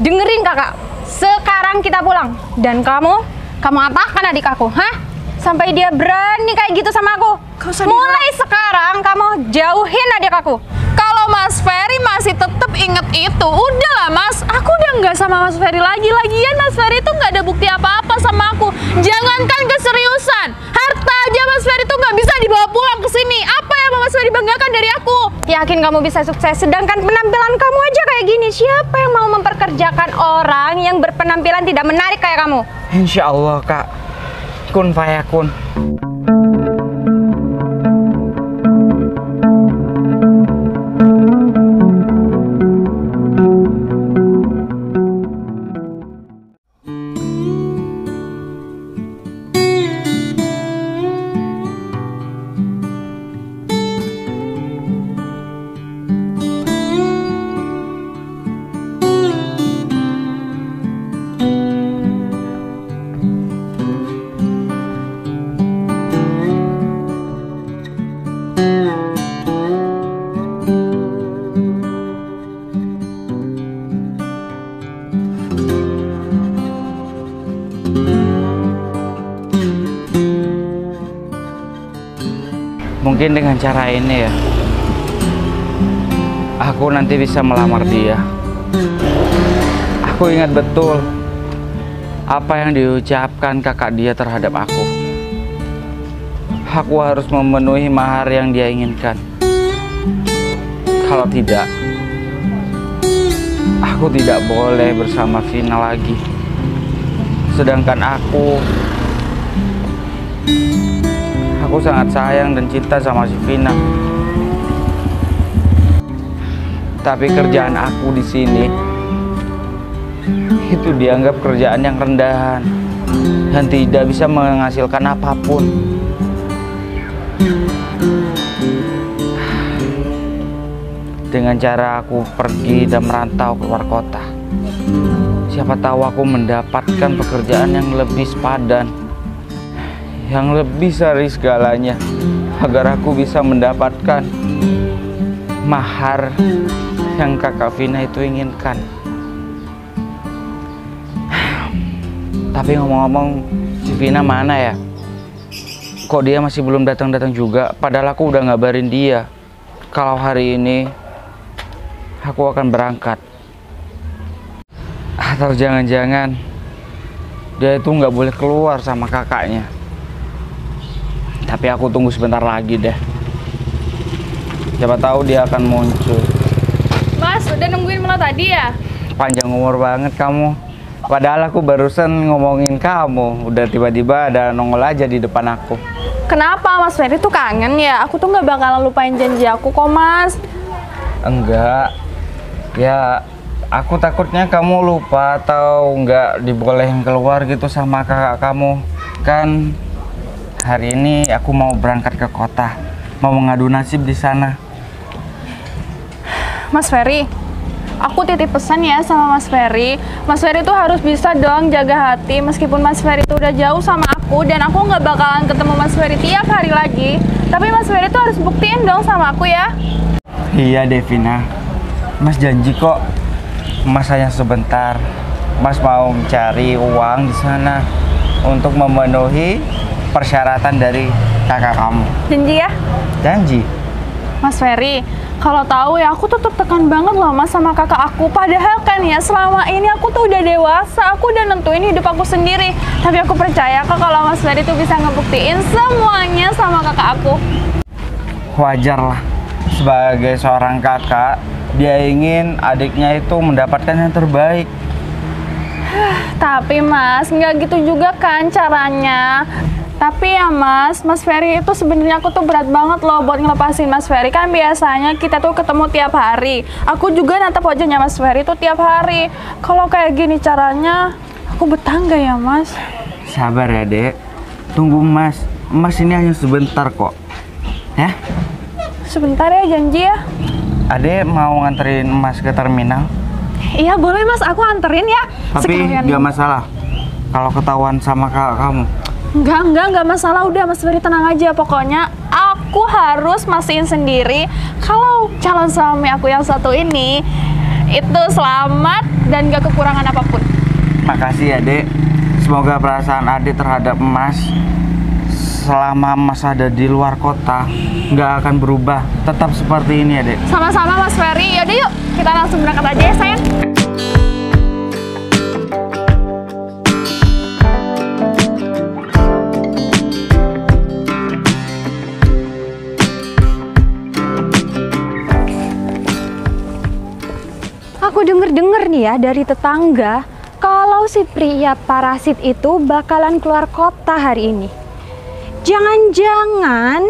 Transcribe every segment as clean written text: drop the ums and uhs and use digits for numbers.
dengerin kakak. Sekarang kita pulang. Dan kamu apakan adik aku, hah? Sampai dia berani kayak gitu sama aku. Mulai sekarang kamu jauhin adik aku. Kalau Mas Ferry masih tetap inget itu, udahlah Mas, aku udah nggak sama Mas Ferry lagi. Lagian Mas Ferry tuh nggak ada bukti apa-apa sama aku. Jangankan keseriusan, harta aja Mas Ferry tuh nggak bisa dibawa pulang ke sini. Apa yang mau Mas Ferry banggakan dari aku? Yakin kamu bisa sukses, sedangkan penampilan kamu aja kayak gini. Siapa yang mau memperkerjakan orang yang berpenampilan tidak menarik kayak kamu? Insya Allah kak, kun fayakun. Mungkin dengan cara ini ya, aku nanti bisa melamar dia. Aku ingat betul apa yang diucapkan kakak dia terhadap aku. Aku harus memenuhi mahar yang dia inginkan. Kalau tidak, aku tidak boleh bersama Vina lagi. Sedangkan aku sangat sayang dan cinta sama si Vina. Tapi kerjaan aku di sini itu dianggap kerjaan yang rendahan dan tidak bisa menghasilkan apapun. Dengan cara aku pergi dan merantau keluar kota, siapa tahu aku mendapatkan pekerjaan yang lebih sepadan, yang lebih sari segalanya, agar aku bisa mendapatkan mahar yang kakak Vina itu inginkan. Tapi ngomong-ngomong, si Vina mana ya? Kok dia masih belum datang-datang juga? Padahal aku udah ngabarin dia kalau hari ini aku akan berangkat. Atau jangan-jangan dia itu nggak boleh keluar sama kakaknya. Tapi aku tunggu sebentar lagi deh. Siapa tahu dia akan muncul. Mas, udah nungguin Melo tadi ya? Panjang umur banget kamu. Padahal aku barusan ngomongin kamu, udah tiba-tiba ada nongol aja di depan aku. Kenapa Mas Ferry tuh kangen ya? Aku tuh nggak bakalan lupain janji aku kok Mas. Enggak. Ya, aku takutnya kamu lupa atau nggak dibolehin keluar gitu sama kakak kamu. Kan hari ini aku mau berangkat ke kota, mau mengadu nasib di sana. Mas Ferry, aku titip pesan ya sama Mas Ferry. Mas Ferry tuh harus bisa dong jaga hati meskipun Mas Ferry tuh udah jauh sama aku dan aku nggak bakalan ketemu Mas Ferry tiap hari lagi. Tapi Mas Ferry tuh harus buktiin dong sama aku ya. Iya Devina, Mas janji kok. Mas hanya sebentar. Mas mau mencari uang di sana untuk memenuhi persyaratan dari kakak kamu. Janji ya? Janji. Mas Ferry, kalau tahu ya aku tuh tertekan banget loh Mas sama kakak aku. Padahal kan ya selama ini aku tuh udah dewasa, aku udah nentuin hidup aku sendiri. Tapi aku percaya kok kalau Mas Ferry tuh bisa ngebuktiin semuanya sama kakak aku. Wajar lah, sebagai seorang kakak, dia ingin adiknya itu mendapatkan yang terbaik. Tapi Mas, nggak gitu juga kan caranya. Tapi ya Mas Ferry itu sebenarnya aku tuh berat banget loh buat ngelepasin Mas Ferry. Kan biasanya kita tuh ketemu tiap hari. Aku juga natap wajahnya Mas Ferry tuh tiap hari. Kalau kayak gini caranya, aku betah nggak ya Mas? Sabar ya Dek, tunggu Mas. Mas ini hanya sebentar kok. Ya? Sebentar ya, janji ya. Adek mau nganterin Mas ke terminal? Iya boleh Mas, aku anterin ya. Tapi nggak masalah kalau ketahuan sama kakak kamu. Enggak masalah, udah Mas Ferry tenang aja. Pokoknya aku harus mastiin sendiri kalau calon suami aku yang satu ini itu selamat dan gak kekurangan apapun. Makasih ya, Dek. Semoga perasaan Adik terhadap Mas selama Mas ada di luar kota nggak akan berubah, tetap seperti ini ya, Dek. Sama-sama Mas Ferry. Yaudah yuk, kita langsung berangkat aja ya sayang. Aku denger-denger nih ya dari tetangga kalau si pria parasit itu bakalan keluar kota hari ini. Jangan-jangan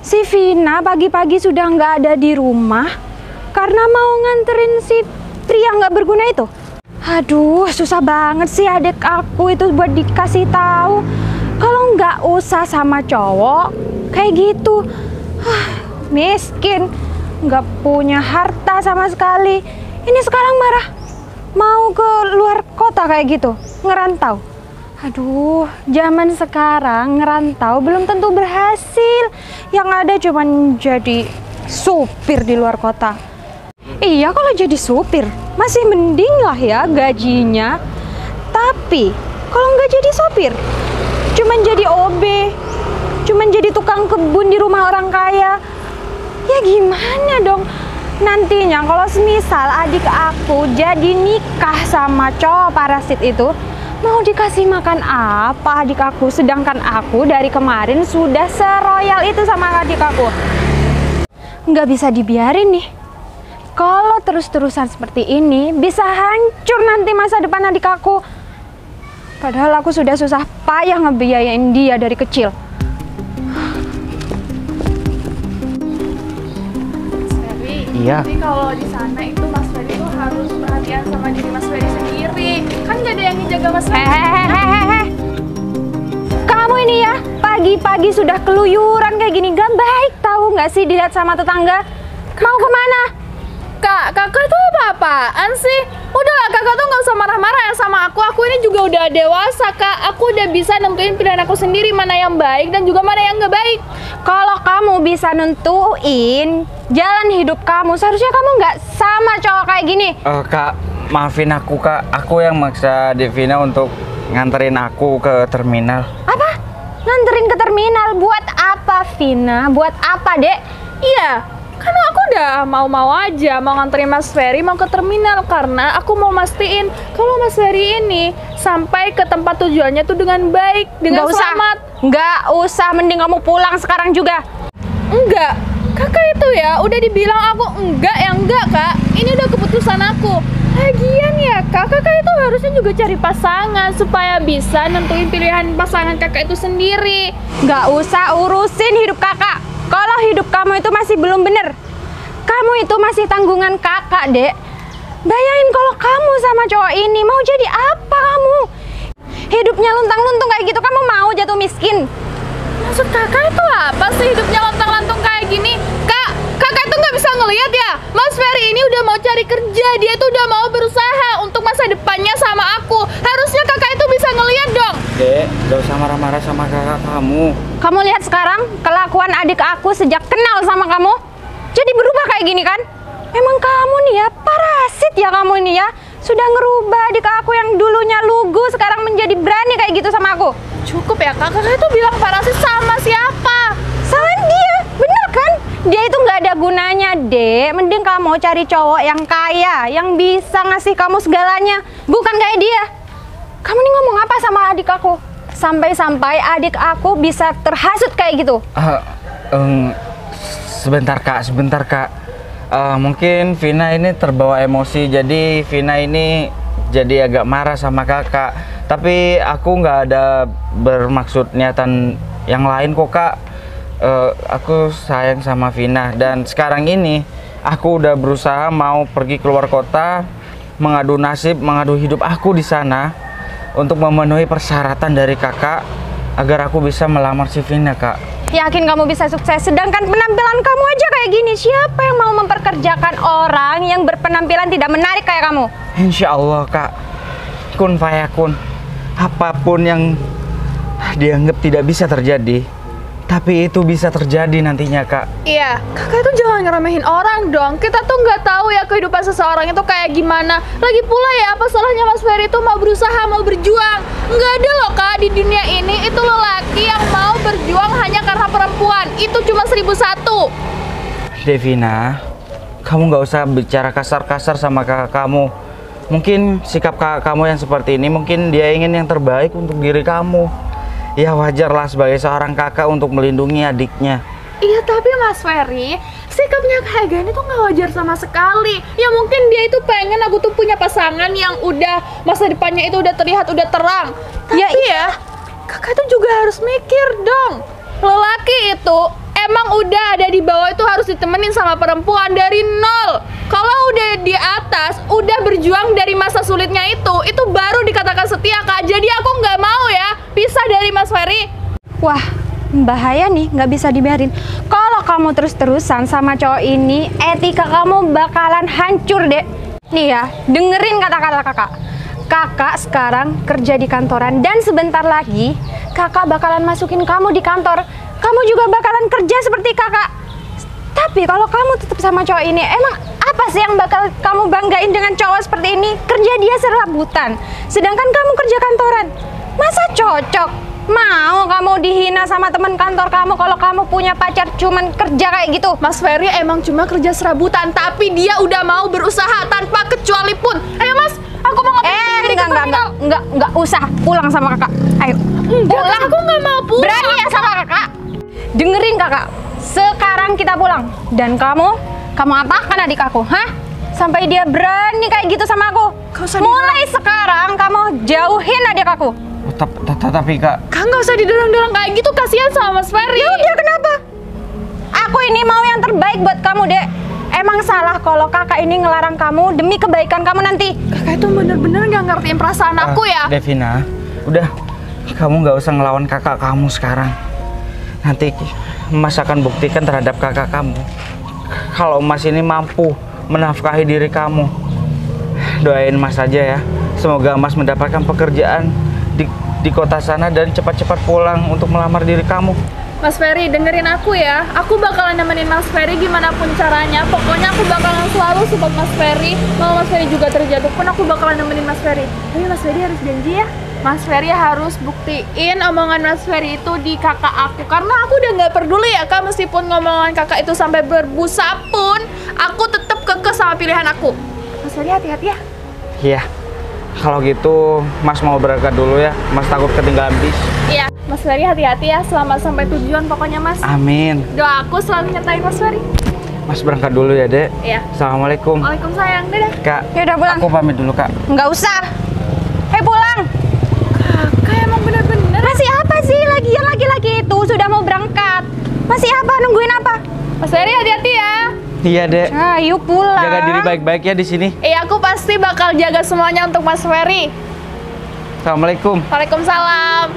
si Vina pagi-pagi sudah nggak ada di rumah karena mau nganterin si pria nggak berguna itu. Aduh, susah banget sih adik aku itu buat dikasih tahu kalau nggak usah sama cowok kayak gitu. Miskin, nggak punya harta sama sekali. Ini sekarang marah mau ke luar kota kayak gitu, ngerantau. Aduh, zaman sekarang ngerantau belum tentu berhasil. Yang ada cuman jadi supir di luar kota. Iya, kalau jadi supir masih mending lah ya gajinya. Tapi kalau nggak jadi supir, cuman jadi OB, cuman jadi tukang kebun di rumah orang kaya. Ya gimana dong? Nantinya kalau semisal adik aku jadi nikah sama cowok parasit itu, mau dikasih makan apa adik aku? Sedangkan aku dari kemarin sudah seroyal itu sama adik aku. Nggak bisa dibiarin nih. Kalau terus-terusan seperti ini, bisa hancur nanti masa depan adik aku. Padahal aku sudah susah payah ngebiayain dia dari kecil. Iya. Tapi kalau di sana itu Mas Ferry itu harus perhatian sama diri Mas Ferry sendiri. Kan gak ada yang ngejaga Mas Ferry. Hehehe. Kamu ini ya pagi-pagi sudah keluyuran kayak gini, gak baik tahu nggak sih dilihat sama tetangga. Mau kemana? Kakak tuh apa-apaan sih? Udahlah, kakak tuh nggak usah marah-marah ya sama aku. Aku ini juga udah dewasa, Kak. Aku udah bisa nentuin pilihan aku sendiri mana yang baik dan juga mana yang nggak baik. Kalau kamu bisa nentuin jalan hidup kamu, seharusnya kamu nggak sama cowok kayak gini. Kak, maafin aku, Kak. Aku yang maksa Devina untuk nganterin aku ke terminal. Apa? Nganterin ke terminal? Buat apa, Vina? Buat apa, Dek? Iya, karena aku udah mau-mau aja mau nganterin Mas Ferry mau ke terminal karena aku mau mastiin kalau Mas Ferry ini sampai ke tempat tujuannya tuh dengan baik, dengan selamat. Nggak usah, mending kamu pulang sekarang juga. Enggak, kakak itu ya udah dibilang aku enggak ya enggak, Kak. Ini udah keputusan aku. Lagian ya kakak itu harusnya juga cari pasangan supaya bisa nentuin pilihan pasangan kakak itu sendiri. Nggak usah urusin hidup kakak. Kalau hidup kamu itu masih belum bener, kamu itu masih tanggungan kakak, Dek. Bayangin kalau kamu sama cowok ini, mau jadi apa kamu? Hidupnya luntang-luntung kayak gitu, kamu mau jatuh miskin? Maksud kakak itu apa sih hidupnya lontang-lantung kayak gini? Kakak itu nggak bisa ngelihat ya? Mas Ferry ini udah mau cari kerja, dia tuh udah mau berusaha untuk masa depannya sama aku. Harusnya kakak itu bisa ngelihat dong. Dek, gak usah marah-marah sama kakak kamu. Kamu lihat sekarang kelakuan adik aku sejak kenal sama kamu, jadi berubah kayak gini kan? Memang kamu nih ya, parasit ya kamu ini ya. Sudah ngerubah adik aku yang dulunya lugu, sekarang menjadi berani kayak gitu sama aku. Cukup ya kak, kakak itu bilang parasit sama siapa? Sama dia, bener kan? Dia itu nggak ada gunanya, Dek. Mending kamu cari cowok yang kaya, yang bisa ngasih kamu segalanya. Bukan kayak dia. Kamu nih ngomong apa sama adik aku? Sampai-sampai adik aku bisa terhasut kayak gitu. Sebentar kak. Mungkin Vina ini terbawa emosi, jadi Vina ini jadi agak marah sama kakak. Tapi aku nggak ada bermaksud niatan yang lain kok, Kak. Aku sayang sama Vina dan sekarang ini aku udah berusaha mau pergi keluar kota, mengadu nasib, mengadu hidup aku di sana untuk memenuhi persyaratan dari kakak agar aku bisa melamar si Vina, Kak. Yakin kamu bisa sukses? Sedangkan penampilan kamu aja kayak gini. Siapa yang mau memperkerjakan orang yang berpenampilan tidak menarik kayak kamu? Insya Allah, Kak. Kun fayakun. Apapun yang dianggap tidak bisa terjadi, Tapi itu bisa terjadi nantinya, Kak. Iya, kakak itu jangan ngeremehin orang dong. Kita tuh nggak tahu ya kehidupan seseorang itu kayak gimana. Lagi pula ya, apa salahnya Mas Ferry itu mau berusaha, mau berjuang. Nggak ada loh Kak di dunia ini itu lelaki yang mau berjuang hanya karena perempuan. Itu cuma 1001. Devina, kamu nggak usah bicara kasar-kasar sama kakak kamu. Mungkin sikap kakak kamu yang seperti ini, mungkin dia ingin yang terbaik untuk diri kamu. Ya wajarlah sebagai seorang kakak untuk melindungi adiknya. Iya tapi Mas Ferry, sikapnya kayak gini tuh nggak wajar sama sekali. Ya mungkin dia itu pengen aku tuh punya pasangan yang udah masa depannya itu udah terlihat, udah terang. Tapi ya, kakak tuh juga harus mikir dong. Lelaki itu emang udah ada di bawah itu harus ditemenin sama perempuan dari nol. Kalau udah di atas, udah berjuang dari masa sulitnya itu baru dikatakan setia Kak. Jadi aku nggak mau ya pisah dari Mas Ferry. Wah, bahaya nih, nggak bisa dibiarin. Kalau kamu terus-terusan sama cowok ini, etika kamu bakalan hancur deh. Nih ya, dengerin kata-kata kakak. Kakak sekarang kerja di kantoran dan sebentar lagi kakak bakalan masukin kamu di kantor. Kamu juga bakalan kerja seperti kakak. Tapi kalau kamu tetap sama cowok ini, emang apa sih yang bakal kamu banggain dengan cowok seperti ini? Kerja dia serabutan, sedangkan kamu kerja kantoran. Masa cocok? Mau kamu dihina sama teman kantor kamu kalau kamu punya pacar cuman kerja kayak gitu? Mas Ferry emang cuma kerja serabutan, tapi dia udah mau berusaha tanpa kecuali pun. Ayo Mas, aku mau ngobrol. Enggak usah pulang sama kakak. Ayo. Pulang, aku nggak mau pulang. Berani ya sama kakak? Dengerin kakak. Sekarang kita pulang. Dan kamu apakan adik aku, hah? Sampai dia berani kayak gitu sama aku. Mulai sekarang kamu jauhin adik aku. Tapi Kak, Nggak usah didorong-dorong kayak gitu, kasihan sama Mas Ferry. Ya udah, kenapa? Aku ini mau yang terbaik buat kamu, Dek. Emang salah kalau kakak ini ngelarang kamu demi kebaikan kamu nanti. Kakak itu bener-bener nggak ngertiin perasaan aku ya. Devina, udah, kamu nggak usah ngelawan kakak kamu sekarang. Nanti Mas akan buktikan terhadap kakak kamu kalau Mas ini mampu menafkahi diri kamu. Doain Mas aja ya, semoga Mas mendapatkan pekerjaan di kota sana dan cepat-cepat pulang untuk melamar diri kamu. Mas Ferry, dengerin aku ya. Aku bakalan nemenin Mas Ferry gimana pun caranya. Pokoknya aku bakalan selalu support Mas Ferry. Mau Mas Ferry juga terjatuh pun aku bakalan nemenin Mas Ferry. Tapi Mas Ferry harus janji ya. Mas Ferry harus buktiin omongan Mas Ferry itu di kakak aku. Karena aku udah nggak peduli ya Kak, meskipun ngomongan kakak itu sampai berbusa pun, aku tetap kekeh sama pilihan aku. Mas Ferry hati-hati ya. Iya, kalau gitu Mas mau berangkat dulu ya. Mas takut ketinggalan bis. Iya, Mas Ferry hati-hati ya. Selamat sampai tujuan pokoknya Mas. Amin. Doa aku selalu nyertain Mas Ferry. Mas berangkat dulu ya, Dek. Iya. Assalamualaikum. Waalaikumsalam, dadah. Kak, Ya udah pulang. aku pamit dulu, Kak. Nggak usah. Pulang. Kakak emang bener-bener. Masih apa sih lagian laki-laki itu sudah mau berangkat? Masih apa? Nungguin apa? Mas Ferry hati-hati ya. Iya, Dek. Ayo pulang. Jaga diri baik-baik ya di sini. Iya, aku pasti bakal jaga semuanya untuk Mas Ferry. Assalamualaikum. Waalaikumsalam.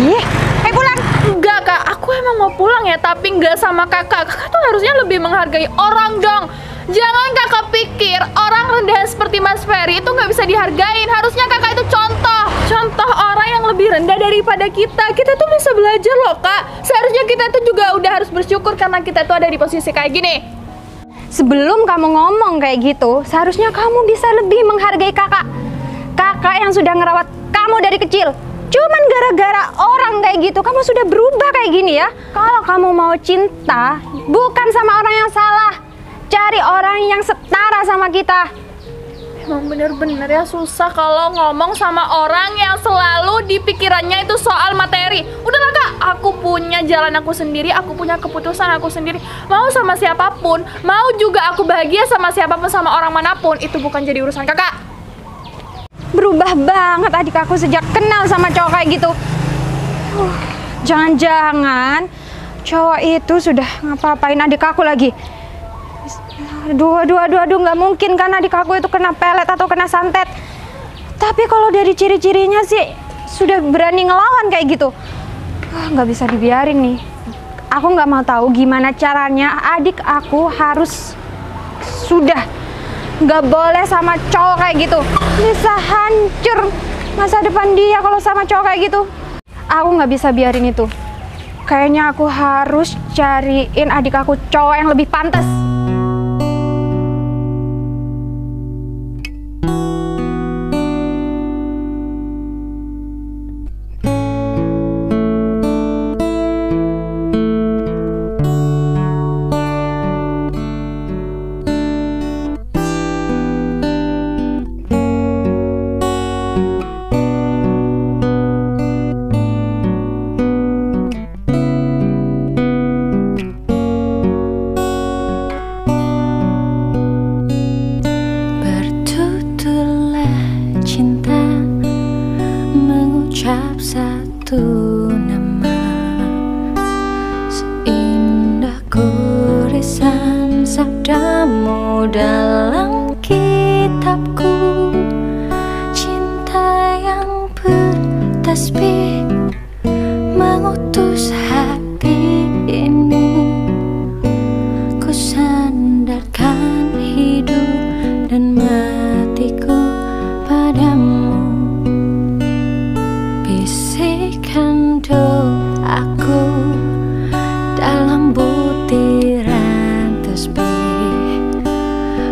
Ih, pulang. Enggak Kak, aku emang mau pulang ya, tapi enggak sama kakak. Kakak tuh harusnya lebih menghargai orang dong. Jangan kakak pikir orang rendahan seperti Mas Ferry itu nggak bisa dihargain. Harusnya kakak itu contoh orang yang lebih rendah daripada kita. Kita tuh bisa belajar loh Kak. Seharusnya kita tuh juga udah harus bersyukur karena kita tuh ada di posisi kayak gini. Sebelum kamu ngomong kayak gitu, seharusnya kamu bisa lebih menghargai kakak. Kakak yang sudah ngerawat kamu dari kecil. Cuman gara-gara orang kayak gitu, kamu sudah berubah kayak gini ya. Kalau kamu mau cinta, bukan sama orang yang salah. Cari orang yang setara sama kita. Emang bener-bener ya susah kalau ngomong sama orang yang selalu di pikirannya itu soal materi. Udahlah Kak, aku punya jalan aku sendiri, aku punya keputusan aku sendiri. Mau sama siapapun, mau juga aku bahagia sama siapapun, sama orang manapun, itu bukan jadi urusan kakak. Berubah banget adik aku sejak kenal sama cowok kayak gitu. Jangan-jangan cowok itu sudah ngapa-ngapain adik aku lagi. Aduh, nggak mungkin kan adik aku itu kena pelet atau kena santet. Tapi kalau dari ciri-cirinya sih sudah berani ngelawan kayak gitu. Nggak bisa dibiarin nih. Aku nggak mau tahu gimana caranya adik aku harus sudah nggak boleh sama cowok kayak gitu. Bisa hancur masa depan dia kalau sama cowok kayak gitu. Aku nggak bisa biarin itu. Kayaknya aku harus cariin adik aku cowok yang lebih pantas. Satu nama seindah goresan sabdamu dalam kitabku, cinta yang bertasbih mengutus hati ini. Ku sandarkan hidup dan matiku padamu. Bisikan doaku dalam butiran tasbih,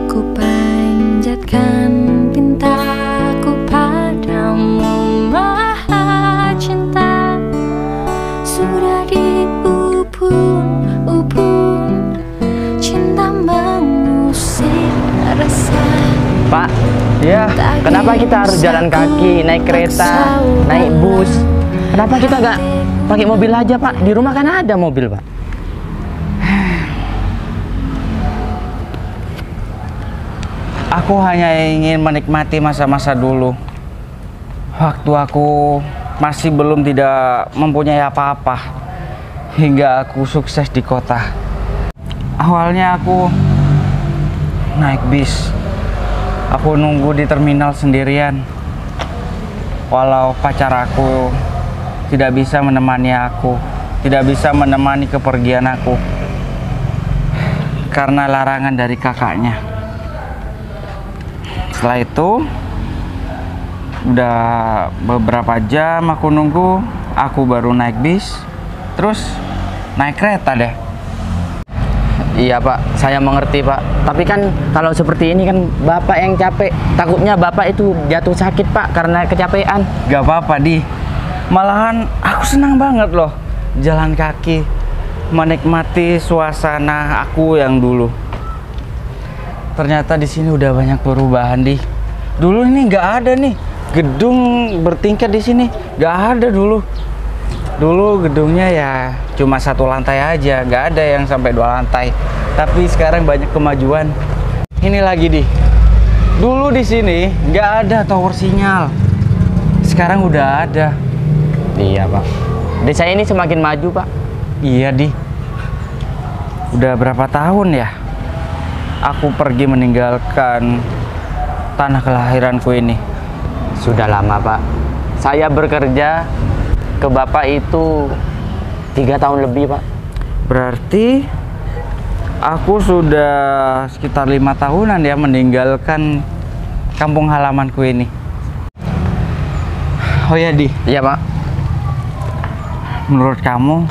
ku panjatkan pintaku padamu Maha Cinta. Sudah diubun-ubun cinta mengusir rasa. Pak, ya, kenapa kita harus jalan kaki, naik kereta, naik bus? Kenapa kita nggak pakai mobil aja, Pak? Di rumah kan ada mobil, Pak. Aku hanya ingin menikmati masa-masa dulu. Waktu aku masih belum tidak mempunyai apa-apa, hingga aku sukses di kota. Awalnya aku naik bis. Aku nunggu di terminal sendirian. Walau pacar aku tidak bisa menemani aku, tidak bisa menemani kepergian aku karena larangan dari kakaknya. Setelah itu udah beberapa jam aku nunggu, aku baru naik bis, terus naik kereta deh. Iya Pak, saya mengerti Pak. Tapi kan kalau seperti ini kan Bapak yang capek. Takutnya Bapak itu jatuh sakit Pak karena kecapean. Gak apa-apa Di. Malahan aku senang banget loh jalan kaki, menikmati suasana aku yang dulu. Ternyata di sini udah banyak perubahan Di. Dulu ini nggak ada nih gedung bertingkat di sini, nggak ada dulu. Dulu gedungnya ya cuma satu lantai aja, nggak ada yang sampai 2 lantai. Tapi sekarang banyak kemajuan. Ini lagi Di. Dulu di sini nggak ada tower sinyal. Sekarang udah ada. Iya Pak. Desa ini semakin maju Pak. Iya Di. Udah berapa tahun ya aku pergi meninggalkan tanah kelahiranku ini? Sudah lama Pak. Saya bekerja ke Bapak itu 3 tahun lebih Pak. Berarti aku sudah sekitar 5 tahunan ya meninggalkan kampung halamanku ini. Oh ya Di. Iya Pak. Menurut kamu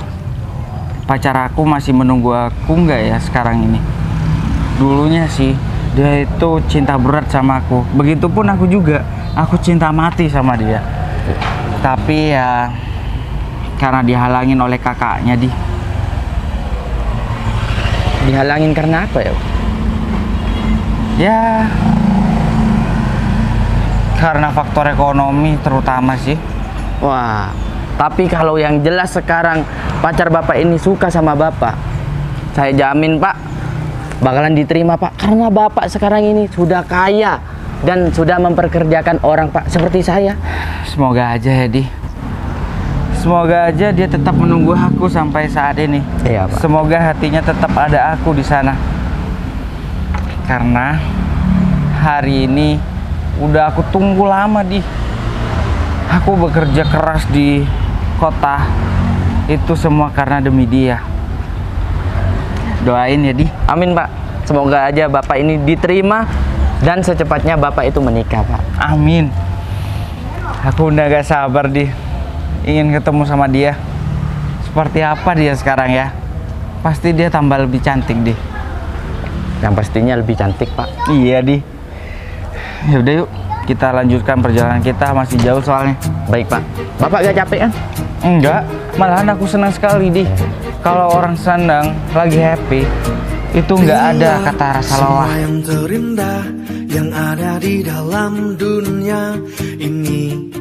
pacar aku masih menunggu aku nggak ya sekarang ini? Dulunya sih dia itu cinta berat sama aku. Begitupun aku juga. Aku cinta mati sama dia. Tapi ya karena dihalangin oleh kakaknya Di. Dihalangin karena apa ya? Ya karena faktor ekonomi terutama sih. Wah, tapi kalau yang jelas sekarang pacar Bapak ini suka sama Bapak, saya jamin Pak bakalan diterima Pak. Karena Bapak sekarang ini sudah kaya dan sudah memperkerjakan orang Pak seperti saya. Semoga aja ya Di. Semoga aja dia tetap menunggu aku sampai saat ini. Iya, Pak. Semoga hatinya tetap ada aku di sana. Karena hari ini udah aku tunggu lama Di. Aku bekerja keras di kota. Itu semua karena demi dia. Doain ya Di. Amin Pak. Semoga aja Bapak ini diterima dan secepatnya Bapak itu menikah Pak. Amin. Aku udah gak sabar Di. Ingin ketemu sama dia. seperti apa dia sekarang ya? Pasti dia tambah lebih cantik deh. Yang pastinya lebih cantik, Pak. Iya di. Ya udah yuk, kita lanjutkan perjalanan kita, masih jauh soalnya. Baik, Pak. Bapak gak capek kan? Enggak, malahan aku senang sekali di. Kalau orang senang, lagi happy, itu nggak ada kata rasa lelah. Semua yang terindah yang ada di dalam dunia ini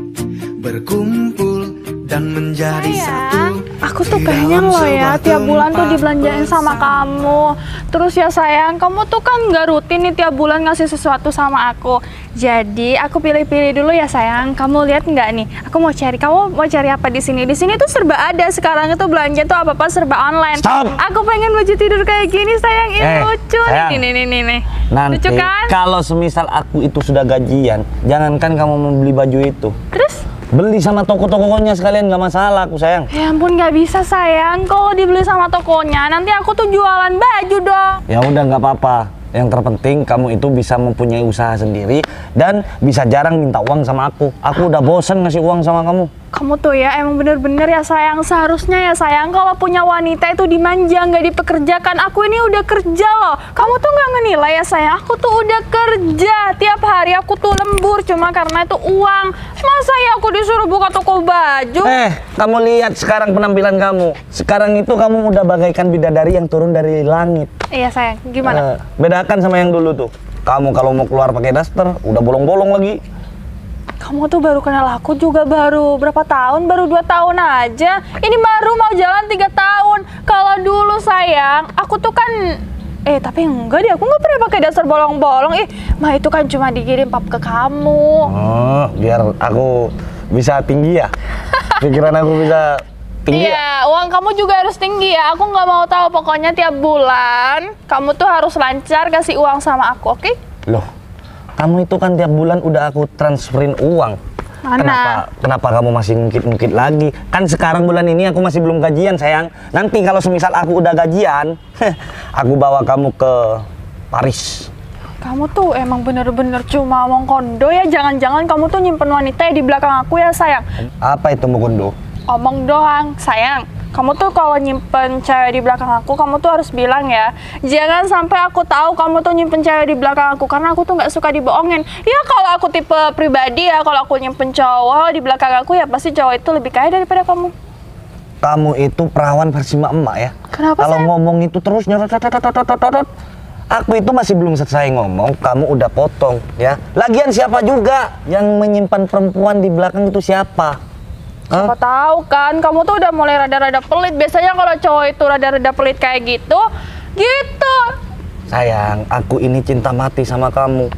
berkumpul dan menjadi satu. Aku tuh pengen loh ya tiap bulan tuh dibelanjain sama kamu. Terus ya sayang, kamu tuh kan nggak rutin nih tiap bulan ngasih sesuatu sama aku. Jadi aku pilih-pilih dulu ya sayang. Kamu lihat nggak nih? Aku mau cari. Kamu mau cari apa di sini? Di sini tuh serba ada. Sekarang itu belanja tuh apa-apa serba online. Stop! Aku pengen baju tidur kayak gini sayang. Ini lucu sayang. nih. Nanti Lucu kan? kalau semisal aku itu sudah gajian, jangankan kamu membeli baju itu. Terus? Beli sama toko-tokonya sekalian, nggak masalah aku sayang. Ya ampun nggak bisa sayang. Kalau dibeli sama tokonya, nanti aku tuh jualan baju dong. Ya udah nggak apa-apa. Yang terpenting kamu itu bisa mempunyai usaha sendiri dan bisa jarang minta uang sama aku. Aku udah bosen ngasih uang sama kamu. Kamu tuh ya emang bener-bener ya sayang. Seharusnya ya sayang kalau punya wanita itu dimanja, nggak dipekerjakan. Aku ini udah kerja loh. Kamu tuh nggak ngenilai ya sayang. Aku tuh udah kerja. Tiap hari aku tuh lembur cuma karena itu uang. Masa ya aku disuruh buka toko baju? Kamu lihat sekarang penampilan kamu. Sekarang itu kamu udah bagaikan bidadari yang turun dari langit. Iya sayang, gimana? Bedakan sama yang dulu tuh. Kamu kalau mau keluar pakai daster, udah bolong-bolong lagi. Kamu tuh baru kenal aku juga baru berapa tahun? Baru 2 tahun aja. Ini baru mau jalan 3 tahun. Kalau dulu sayang, aku tuh kan tapi enggak deh, aku nggak pernah pakai dasar bolong-bolong. Mah itu kan cuma dikirim pap ke kamu. Oh, biar aku bisa tinggi ya. Pikiran aku bisa tinggi. Iya, uang kamu juga harus tinggi ya. Aku nggak mau tahu, pokoknya tiap bulan kamu tuh harus lancar kasih uang sama aku, oke? Loh, kamu itu kan tiap bulan udah aku transferin uang. Mana? Kenapa kamu masih ngungkit-ngungkit lagi? Kan sekarang bulan ini aku masih belum gajian sayang. Nanti kalau semisal aku udah gajian, aku bawa kamu ke Paris. Kamu tuh emang bener-bener cuma omong kondo ya. Jangan-jangan kamu tuh nyimpen wanita di belakang aku ya sayang. Apa itu Mukundo? Omong doang sayang. Kamu tuh kalau nyimpen cewek di belakang aku, kamu tuh harus bilang ya. Jangan sampai aku tahu kamu tuh nyimpen cewek di belakang aku, karena aku tuh nggak suka dibohongin. Ya kalau aku tipe pribadi ya, kalau aku nyimpen cowok di belakang aku ya pasti cowok itu lebih kaya daripada kamu. Kamu itu perawan versi emak ya. Kenapa kalau sayang? ngomong itu terus nyorot. Aku itu masih belum selesai ngomong, kamu udah potong ya. Lagian siapa juga yang menyimpan perempuan di belakang itu siapa? Siapa tahu kan, kamu tuh udah mulai rada-rada pelit. Biasanya kalau cowok itu rada-rada pelit kayak gitu. Sayang, aku ini cinta mati sama kamu.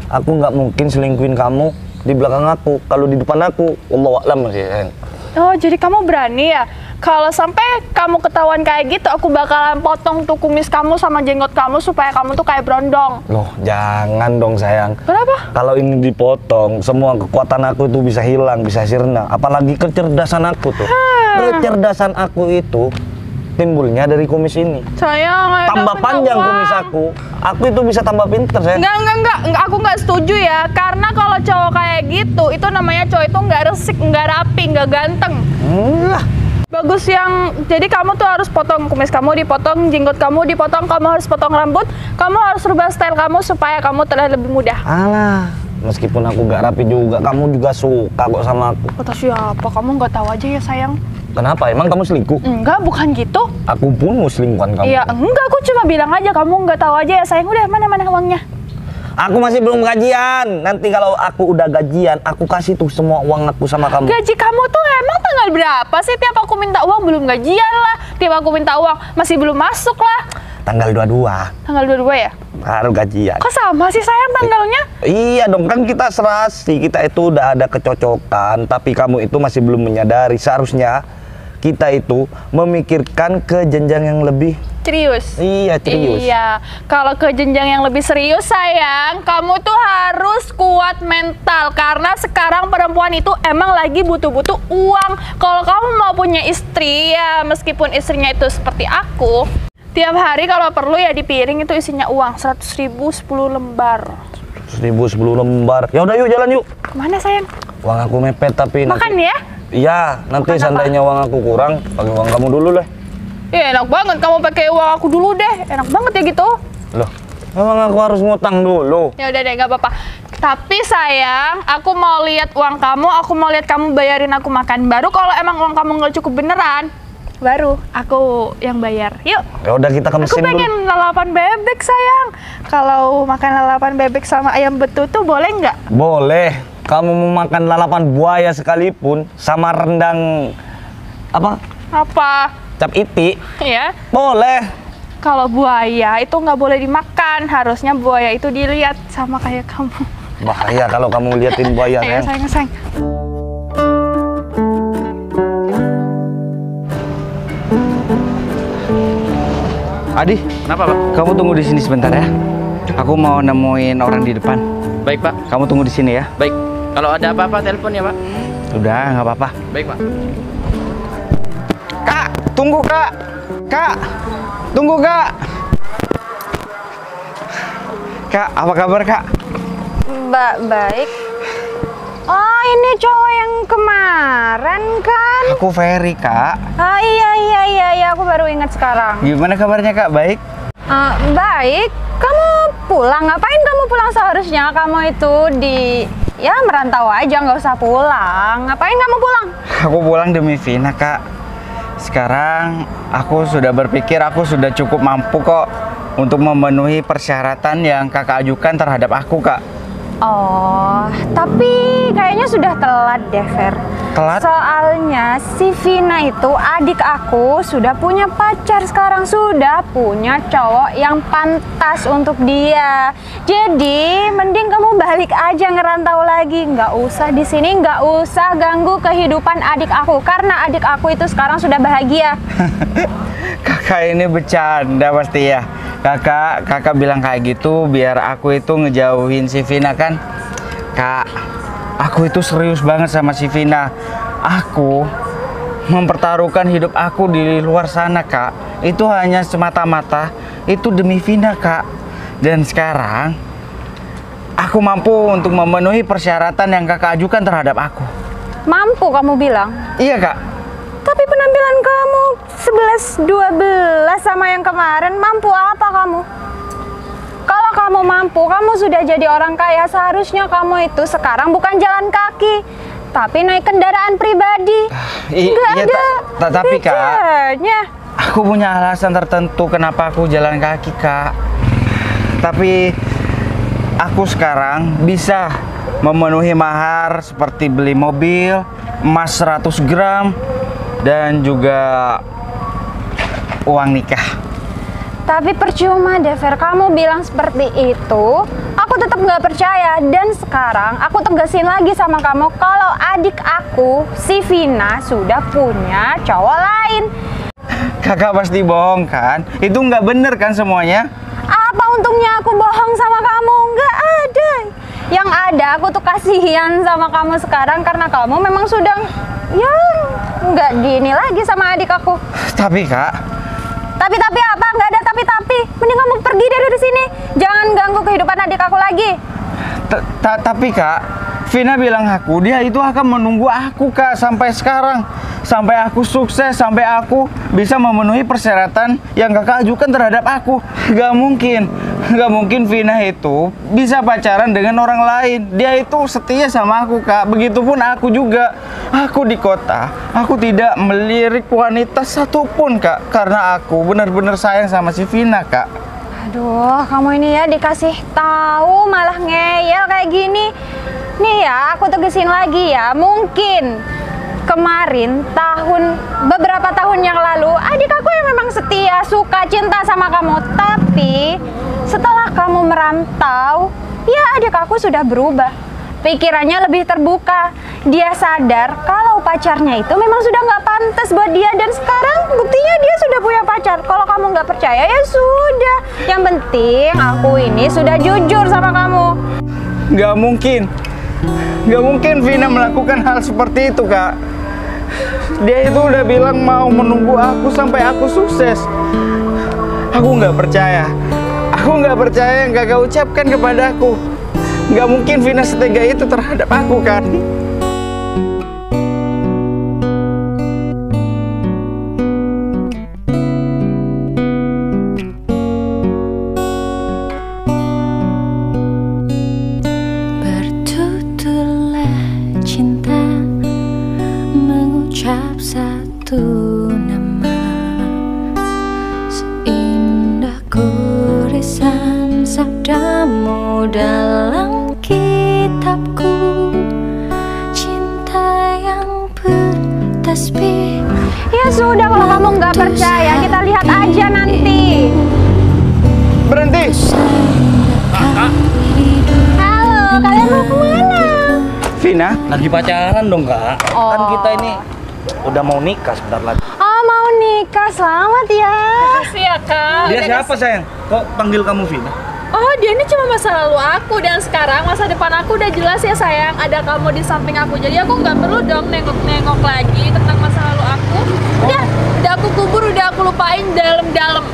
Aku nggak mungkin selingkuhin kamu di belakang aku. Kalau di depan aku, Allahu a'lam masih sayang. Oh, jadi kamu berani ya? Kalau sampai kamu ketahuan kayak gitu, aku bakalan potong tuh kumis kamu sama jenggot kamu supaya kamu tuh kayak berondong. Loh, jangan dong sayang. Kenapa? Kalau ini dipotong, semua kekuatan aku itu bisa hilang, bisa sirna. Apalagi kecerdasan aku tuh. Kecerdasan aku itu timbulnya dari kumis ini. Sayang, Tambah panjang kumis aku itu bisa tambah pinter sayang. Enggak, aku nggak setuju ya. Karena kalau cowok kayak gitu, itu namanya cowok itu nggak resik, nggak rapi, nggak ganteng. Bagus yang, jadi kamu tuh harus potong kumis kamu, dipotong jenggot kamu, dipotong, kamu harus potong rambut, kamu harus rubah style kamu supaya kamu terlihat lebih mudah. Alah, meskipun aku gak rapi juga, kamu juga suka kok sama aku. Kata siapa? Kamu nggak tahu aja ya sayang. Kenapa? Emang kamu selingkuh? Enggak, bukan gitu. Aku pun mau selingkuhan kamu. Iya, enggak, aku cuma bilang aja kamu nggak tahu aja ya sayang. Udah, mana uangnya? Aku masih belum gajian. Nanti kalau aku udah gajian, aku kasih tuh semua uang aku sama kamu. Gaji kamu tuh emang tanggal berapa sih? Tiap aku minta uang belum gajian lah. Tiap aku minta uang masih belum masuk lah. Tanggal 22. Tanggal 22 ya? Baru gajian. Kok sama sih sayang tanggalnya? Iya dong, kan kita serasi. Kita itu udah ada kecocokan. Tapi kamu itu masih belum menyadari. Seharusnya kita itu memikirkan ke jenjang yang lebih serius. Iya, serius. Iya, kalau ke jenjang yang lebih serius sayang, kamu tuh harus kuat mental. Karena sekarang perempuan itu emang lagi butuh-butuh uang. Kalau kamu mau punya istri ya, meskipun istrinya itu seperti aku, tiap hari kalau perlu ya di piring itu isinya uang 100.000 10 lembar. 1.000 10 lembar. Ya udah yuk jalan yuk. Kemana sayang? Uang aku mepet tapi Makan ya? Iya, nanti Makan seandainya uang aku kurang, pakai uang kamu dulu lah. Ya enak banget kamu pakai uang aku dulu deh. Enak banget ya gitu. Loh, memang aku harus ngutang dulu. Ya udah deh, nggak apa-apa. Tapi sayang, aku mau lihat uang kamu, aku mau lihat kamu bayarin aku makan. Baru kalau emang uang kamu nggak cukup beneran, baru aku yang bayar. Yuk. Ya udah kita ke Aku mesin dulu. pengen lalapan bebek sayang. Kalau makan lalapan bebek sama ayam betutu boleh nggak? Boleh. Kamu mau makan lalapan buaya sekalipun sama rendang apa? Apa? Cap iti. Ya. Boleh. Kalau buaya itu nggak boleh dimakan. Harusnya buaya itu dilihat sama kayak kamu. Bahaya kalau kamu liatin buaya, Ayo sayang. sayang. Adi, Kenapa, Pak? kamu tunggu di sini sebentar ya. Aku mau nemuin orang di depan. Baik, Pak. Kamu tunggu di sini ya. Baik. Kalau ada apa-apa telepon ya, Pak. Udah, nggak apa-apa. Baik, Pak. Kak, tunggu kak. Kak, tunggu kak. Kak, apa kabar kak? Baik. Oh, ini cowok yang kemarin kan? Aku Ferry kak. Ah, iya, aku baru ingat sekarang. Gimana kabarnya kak? Baik? Baik. Kamu pulang? Ngapain kamu pulang? Seharusnya kamu itu merantau aja, nggak usah pulang. Ngapain kamu pulang? Aku pulang demi Vina kak. Sekarang aku sudah berpikir aku sudah cukup mampu kok untuk memenuhi persyaratan yang kakak ajukan terhadap aku kak. Oh, tapi kayaknya sudah telat deh, Fer. Telat? Soalnya si Vina itu adik aku sudah punya pacar sekarang, sudah punya cowok yang pantas untuk dia. Jadi mending kamu balik aja ngerantau lagi, nggak usah di sini, nggak usah ganggu kehidupan adik aku karena adik aku itu sekarang sudah bahagia. Kakak ini bercanda pasti ya. Kakak bilang kayak gitu biar aku itu ngejauhin si Vina kan. Kak, aku itu serius banget sama si Vina. Aku mempertaruhkan hidup aku di luar sana kak. Itu hanya semata-mata itu demi Vina kak. Dan sekarang aku mampu untuk memenuhi persyaratan yang kakak ajukan terhadap aku. Mampu kamu bilang? Iya kak. Tapi penampilan kamu 11-12 sama yang kemarin, mampu apa kamu? Kalau kamu mampu, kamu sudah jadi orang kaya, seharusnya kamu itu sekarang bukan jalan kaki, tapi naik kendaraan pribadi. Nggak Iya, ada tapi kak, bedanya. aku punya alasan tertentu kenapa aku jalan kaki kak. Tapi aku sekarang bisa memenuhi mahar seperti beli mobil, emas 100 gram, dan juga uang nikah. Tapi percuma deh, Fer, kamu bilang seperti itu, aku tetap nggak percaya. Dan sekarang aku tegasin lagi sama kamu kalau adik aku, si Vina, sudah punya cowok lain. Kakak pasti bohong kan? Itu nggak bener kan semuanya? Apa untungnya aku bohong sama kamu? Nggak ada. Yang ada aku tuh kasihan sama kamu sekarang karena kamu memang sudah nggak gini lagi sama adik aku. Tapi kak, Tapi apa? Nggak ada tapi. Mending kamu pergi dari sini. Jangan ganggu kehidupan adik aku lagi. tapi kak, Vina bilang dia itu akan menunggu aku kak sampai sekarang, sampai aku sukses, sampai aku bisa memenuhi persyaratan yang kakak ajukan terhadap aku. Gak mungkin Vina itu bisa pacaran dengan orang lain. Dia itu setia sama aku kak. Begitupun aku juga. Aku di kota, aku tidak melirik wanita satupun kak, karena aku benar-benar sayang sama si Vina kak. Aduh, kamu ini ya dikasih tahu malah ngeyel kayak gini. Nih ya, aku tegesin lagi ya. Mungkin kemarin beberapa tahun yang lalu adik aku yang memang setia, suka, cinta sama kamu. Tapi setelah kamu merantau, ya adik aku sudah berubah. Pikirannya lebih terbuka. Dia sadar kalau pacarnya itu memang sudah nggak pantas buat dia. Dan sekarang buktinya dia sudah punya pacar. Kalau kamu nggak percaya ya sudah. Yang penting aku ini sudah jujur sama kamu. Gak mungkin Vina melakukan hal seperti itu kak. Dia itu udah bilang mau menunggu aku sampai aku sukses. Aku nggak percaya yang kakak ucapkan kepada aku. Gak mungkin Vina setega itu terhadap aku kan. satu nama, seindah gurisan sabdamu dalam kitabku. Cinta yang bertasbih. Ya sudah, kalau kamu nggak percaya, kita lihat aja nanti. Berhenti. Halo, kalian mau kemana? Vina, lagi pacaran dong kak. Kan kita ini udah mau nikah sebentar lagi. Oh, mau nikah, selamat ya. Makasih ya kak. Dia siapa sayang? Kok panggil kamu Vina? Oh, dia ini cuma masa lalu aku, dan sekarang masa depan aku udah jelas ya sayang. Ada kamu di samping aku, jadi aku nggak perlu dong nengok-nengok lagi tentang masa lalu aku. Udah aku kubur, udah aku lupain dalam-dalam.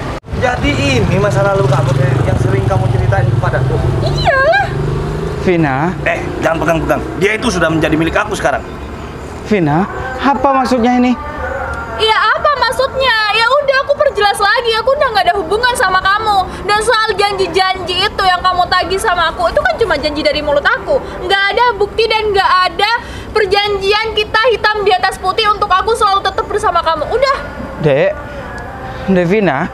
Jadi ini masa lalu kamu yang sering kamu ceritain kepadaku. Iyalah. Vina, Jangan pegang-pegang. Dia itu sudah menjadi milik aku sekarang. Vina, apa maksudnya ini? Iya, apa maksudnya? Ya udah, aku perjelas lagi. Aku udah nggak ada hubungan sama kamu. Dan soal janji-janji itu yang kamu tagih sama aku, itu kan cuma janji dari mulut aku. Nggak ada bukti dan nggak ada perjanjian kita hitam di atas putih untuk aku selalu tetap bersama kamu. Udah. Vina,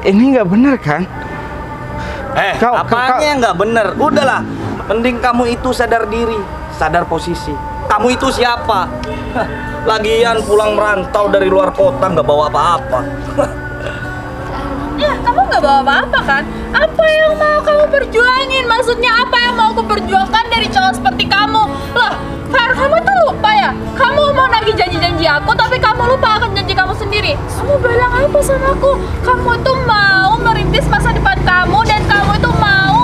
ini nggak benar kan? Apanya yang nggak bener? Udahlah, mending kamu itu sadar diri, sadar posisi. Kamu itu siapa? Lagian pulang merantau dari luar kota nggak bawa apa-apa. Ya, kamu nggak bawa apa-apa kan? Apa yang mau kamu perjuangin? Maksudnya apa yang mau aku perjuangkan dari cowok seperti kamu? Loh, Fer, kamu tuh lupa ya? Kamu mau nagih janji-janji aku, tapi kamu lupa akan janji kamu sendiri. Kamu bilang apa sama aku? Kamu tuh mau merintis masa depan kamu, dan kamu itu mau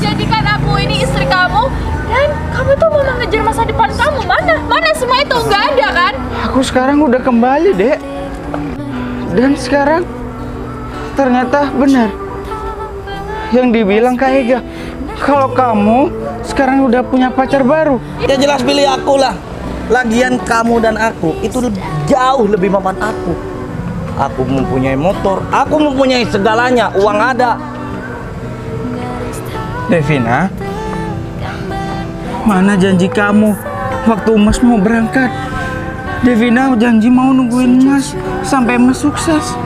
jadikan aku ini istri kamu, dan kamu tuh mau mengejar masa depan kamu. Mana semua itu? Nggak ada kan? Aku sekarang udah kembali, Dek. Dan sekarang ternyata benar yang dibilang Kak Ega, kalau kamu sekarang udah punya pacar baru. Ya jelas pilih aku lah. Lagian kamu dan aku itu jauh lebih mapan aku. Aku mempunyai motor, aku mempunyai segalanya, uang ada. Devina, mana janji kamu waktu Mas mau berangkat? Devina janji mau nungguin Mas sampai Mas sukses.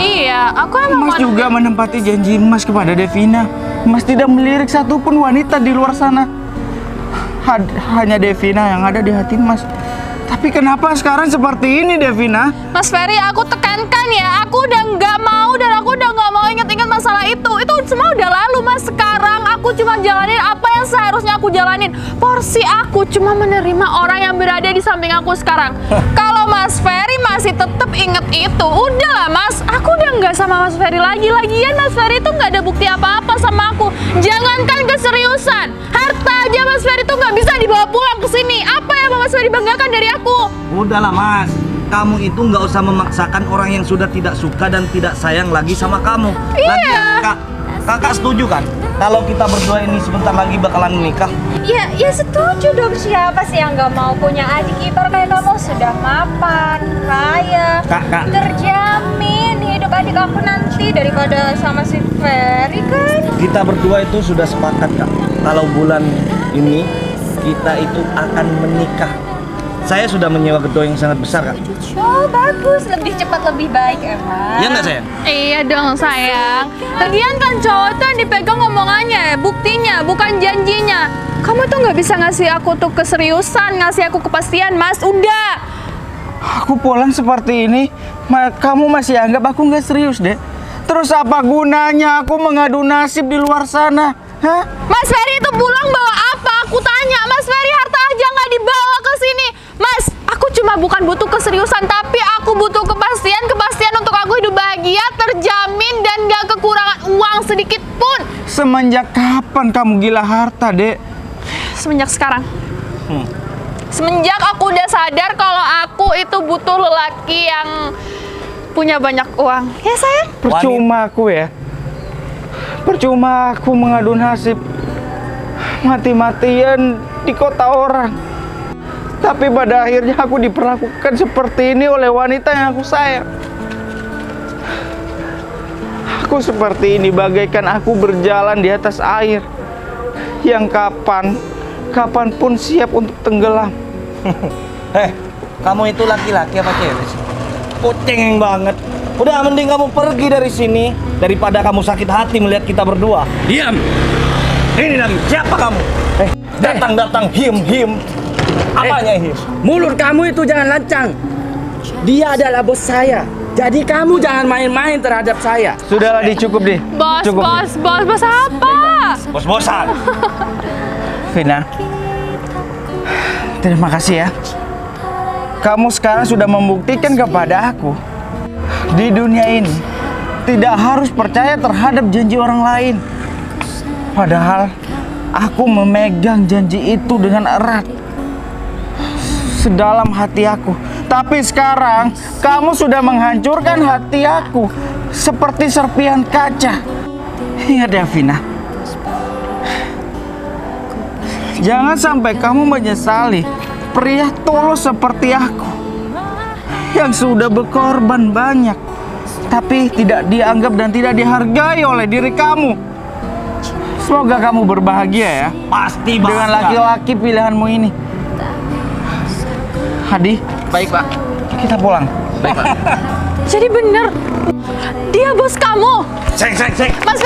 Iya, aku emang Mas juga menempati janji Mas kepada Devina. Mas tidak melirik satupun wanita di luar sana. Hanya Devina yang ada di hati Mas. Tapi kenapa sekarang seperti ini, Devina? Mas Ferry, aku tekankan ya, aku udah nggak mau, dan aku udah nggak mau inget-inget masalah itu. Itu semua udah lalu, Mas. Sekarang aku cuma jalanin apa yang seharusnya aku jalanin. Porsi aku cuma menerima orang yang berada di samping aku sekarang. Kalau Mas Ferry masih tetap inget itu, udahlah Mas, aku udah nggak sama Mas Ferry lagi. Lagian Mas Ferry itu nggak ada bukti apa-apa sama aku. Jangankan keseriusan, harta aja Mas Ferry itu nggak bisa dibawa pulang ke sini. Apa yang mau Mas Ferry banggakan dari aku? Udahlah Mas, kamu itu nggak usah memaksakan orang yang sudah tidak suka dan tidak sayang lagi sama kamu. Iya. Kakak setuju kan? Kalau kita berdua ini sebentar lagi bakalan menikah. Ya setuju dong. Siapa sih yang nggak mau punya adik ipar kayak kamu? Sudah mapan, kaya, Kak. terjamin hidup adik aku nanti daripada sama si Ferry kan? Kita berdua itu sudah sepakat Kak. Kalau bulan ini kita itu akan menikah. Saya sudah menyewa gedung yang sangat besar Kak. Oh bagus, lebih cepat lebih baik emang. Iya nggak sayang? Iya dong sayang. Lagian kan cowok tuh yang dipegang ngomongannya, buktinya, bukan janjinya. Kamu tuh nggak bisa ngasih aku tuh keseriusan, ngasih aku kepastian, Mas. Udah. Aku pulang seperti ini, kamu masih anggap aku nggak serius, Dek. Terus apa gunanya aku mengadu nasib di luar sana? Hah? Mas Ferry itu pulang bawa apa? Aku tanya, Mas Ferry harta aja nggak dibawa ke sini. Mas, aku cuma bukan butuh keseriusan, tapi aku butuh kepastian untuk aku hidup bahagia, terjamin, dan nggak kekurangan uang sedikit pun. Semenjak kapan kamu gila harta, Dek? Semenjak sekarang. Semenjak aku udah sadar kalau aku itu butuh lelaki yang punya banyak uang. Ya sayang? Percuma aku ya. Percuma aku mengadu nasib. Mati-matian di kota orang. Tapi pada akhirnya aku diperlakukan seperti ini oleh wanita yang aku sayang. Aku seperti ini bagaikan aku berjalan di atas air yang kapanpun siap untuk tenggelam. Kamu itu laki-laki apa cewek sih? Kok cengeng banget. Udah mending kamu pergi dari sini daripada kamu sakit hati melihat kita berdua. Diam. Ini lagi siapa kamu? Datang-datang him. Apanya him? Mulut kamu itu jangan lancang. Dia adalah bos saya. Jadi kamu jangan main-main terhadap saya. Sudahlah, cukup deh. Bos, Cukup. bos apa? Bos-bosan. Vina, terima kasih ya. Kamu sekarang sudah membuktikan kepada aku di dunia ini tidak harus percaya terhadap janji orang lain. Padahal aku memegang janji itu dengan erat sedalam hati aku. Tapi sekarang kamu sudah menghancurkan hati aku seperti serpihan kaca. Ingat ya Vina, jangan sampai kamu menyesali pria tulus seperti aku yang sudah berkorban banyak tapi tidak dianggap dan tidak dihargai oleh diri kamu. Semoga kamu berbahagia ya. Pasti dengan laki-laki pilihanmu ini. Hadi, Baik, Pak. kita pulang. Baik, Pak. Jadi bener, dia bos kamu. Sek. Mas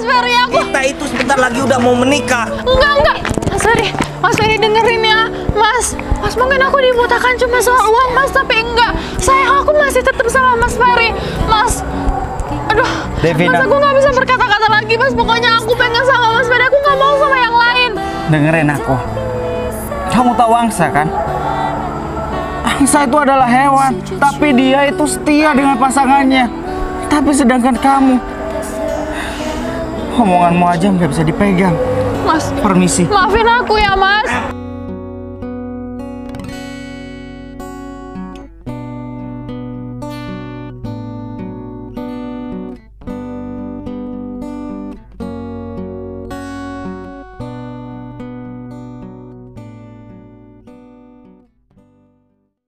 Ferry, aku. Kita itu sebentar lagi udah mau menikah. Enggak. Mas Ferry dengerin ya. Mas mungkin aku dibutakan cuma soal uang, Mas, tapi enggak. Sayang aku masih tetap sama Mas Ferry. Mas, aduh, Devina. Mas, aku nggak bisa berkata-kata lagi, Mas. Pokoknya aku pengen sama Mas Ferry, aku nggak mau sama yang lain. Dengerin aku. Kamu tahu angsa kan? Angsa itu adalah hewan, tapi dia itu setia dengan pasangannya. Tapi sedangkan kamu, omonganmu aja nggak bisa dipegang. Mas, Permisi. maafin aku ya, Mas.